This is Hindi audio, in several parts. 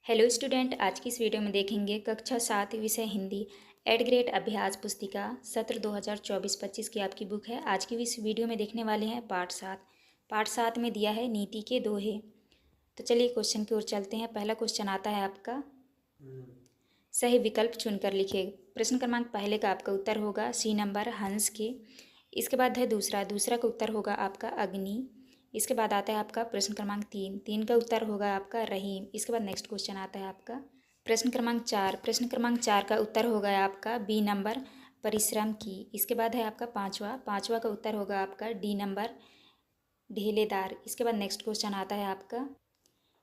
हेलो स्टूडेंट, आज की इस वीडियो में देखेंगे कक्षा 7 विषय हिंदी एड ग्रेड अभ्यास पुस्तिका सत्र 2024-25 की आपकी बुक है। आज की इस वीडियो में देखने वाले हैं पाठ 7 में दिया है नीति के दोहे। तो चलिए क्वेश्चन की ओर चलते हैं। पहला क्वेश्चन आता है आपका, सही विकल्प चुनकर लिखिए। प्रश्न क्रमांक पहले का आपका उत्तर होगा सी नंबर हंस के। इसके बाद है दूसरा का उत्तर होगा आपका अग्नि। इसके बाद आता है आपका प्रश्न क्रमांक 3 का उत्तर होगा आपका रहीम। इसके बाद नेक्स्ट क्वेश्चन आता है आपका प्रश्न क्रमांक 4 का उत्तर होगा आपका बी नंबर परिश्रम की। इसके बाद है आपका पाँचवा का उत्तर होगा आपका डी नंबर ढेलेदार। इसके बाद नेक्स्ट क्वेश्चन आता है आपका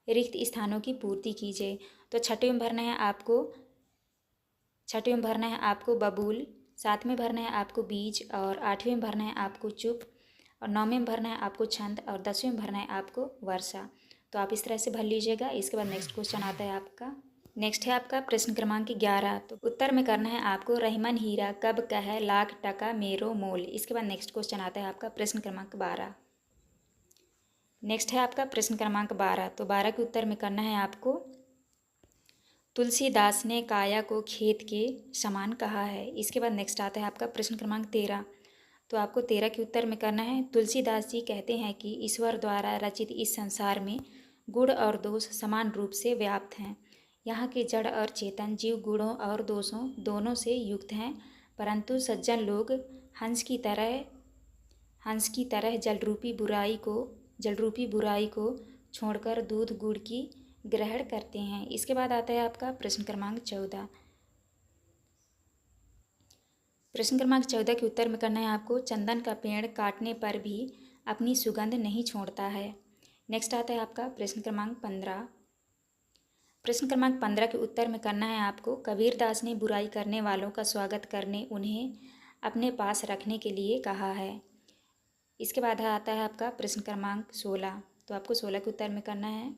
रिक्त स्थानों की पूर्ति कीजिए। तो छठे में भरना है आपको बबूल, सातवें भरना है आपको बीज, और आठवें में भरना है आपको चुप, और नौवें में भरना है आपको छंद, और 10वें में भरना है आपको वर्षा। तो आप इस तरह से भर लीजिएगा। इसके बाद नेक्स्ट क्वेश्चन आता है आपका, नेक्स्ट है आपका प्रश्न क्रमांक 11। तो उत्तर में करना है आपको रहीमन हीरा कब कह लाख टका मेरो मोल। इसके बाद नेक्स्ट क्वेश्चन आता है आपका प्रश्न क्रमांक 12। नेक्स्ट है आपका प्रश्न क्रमांक 12। तो 12 के उत्तर में करना है आपको तुलसीदास ने काया को खेत के समान कहा है। इसके बाद नेक्स्ट आता है आपका प्रश्न क्रमांक 13। तो आपको 13 के उत्तर में करना है तुलसीदास जी कहते हैं कि ईश्वर द्वारा रचित इस संसार में गुण और दोष समान रूप से व्याप्त हैं। यहाँ के जड़ और चेतन जीव गुणों और दोषों दोनों से युक्त हैं, परंतु सज्जन लोग हंस की तरह जलरूपी बुराई को छोड़कर दूध गुड़ की ग्रहण करते हैं। इसके बाद आता है आपका प्रश्न क्रमांक 14। प्रश्न क्रमांक 14 के उत्तर में करना है आपको चंदन का पेड़ काटने पर भी अपनी सुगंध नहीं छोड़ता है। नेक्स्ट आता है आपका प्रश्न क्रमांक 15। प्रश्न क्रमांक 15 के उत्तर में करना है आपको कबीरदास ने बुराई करने वालों का स्वागत करने उन्हें अपने पास रखने के लिए कहा है। इसके बाद आता है आपका प्रश्न क्रमांक 16। तो आपको 16 के उत्तर में करना है,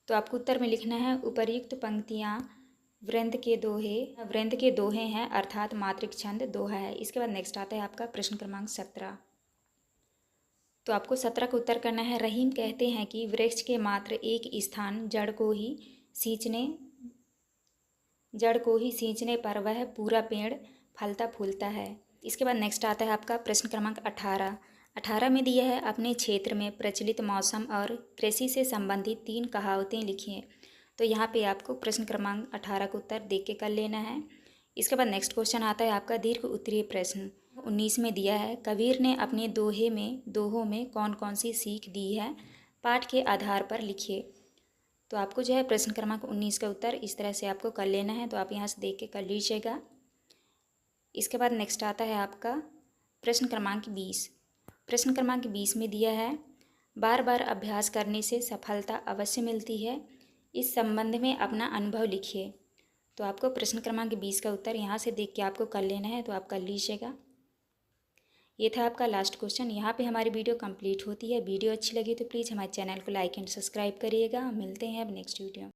तो आपको उत्तर में लिखना है उपर्युक्त पंक्तियाँ वृंद के दोहे हैं, अर्थात मात्रिक छंद दोहा है। इसके बाद नेक्स्ट आता है आपका प्रश्न क्रमांक 17। तो आपको 17 का उत्तर करना है रहीम कहते हैं कि वृक्ष के मात्र एक स्थान जड़ को ही सींचने पर वह पूरा पेड़ फलता फूलता है। इसके बाद नेक्स्ट आता है आपका प्रश्न क्रमांक 18 में दिया है अपने क्षेत्र में प्रचलित मौसम और कृषि से संबंधित 3 कहावतें लिखिए। तो यहाँ पे आपको प्रश्न क्रमांक 18 का उत्तर देख के कर लेना है। इसके बाद नेक्स्ट क्वेश्चन आता है आपका दीर्घ उत्तरीय प्रश्न 19 में दिया है कबीर ने अपने दोहों में कौन कौन सी सीख दी है, पाठ के आधार पर लिखिए। तो आपको जो है प्रश्न क्रमांक 19 का उत्तर इस तरह से आपको कर लेना है। तो आप यहाँ से देख के कर लीजिएगा। इसके बाद नेक्स्ट आता है आपका प्रश्न क्रमांक 20 में दिया है बार बार अभ्यास करने से सफलता अवश्य मिलती है, इस संबंध में अपना अनुभव लिखिए। तो आपको प्रश्न क्रमांक 20 का उत्तर यहाँ से देख के आपको कर लेना है। तो आप कर लीजिएगा। ये था आपका लास्ट क्वेश्चन। यहाँ पे हमारी वीडियो कंप्लीट होती है। वीडियो अच्छी लगी तो प्लीज़ हमारे चैनल को लाइक एंड सब्सक्राइब करिएगा। मिलते हैं अब नेक्स्ट वीडियो।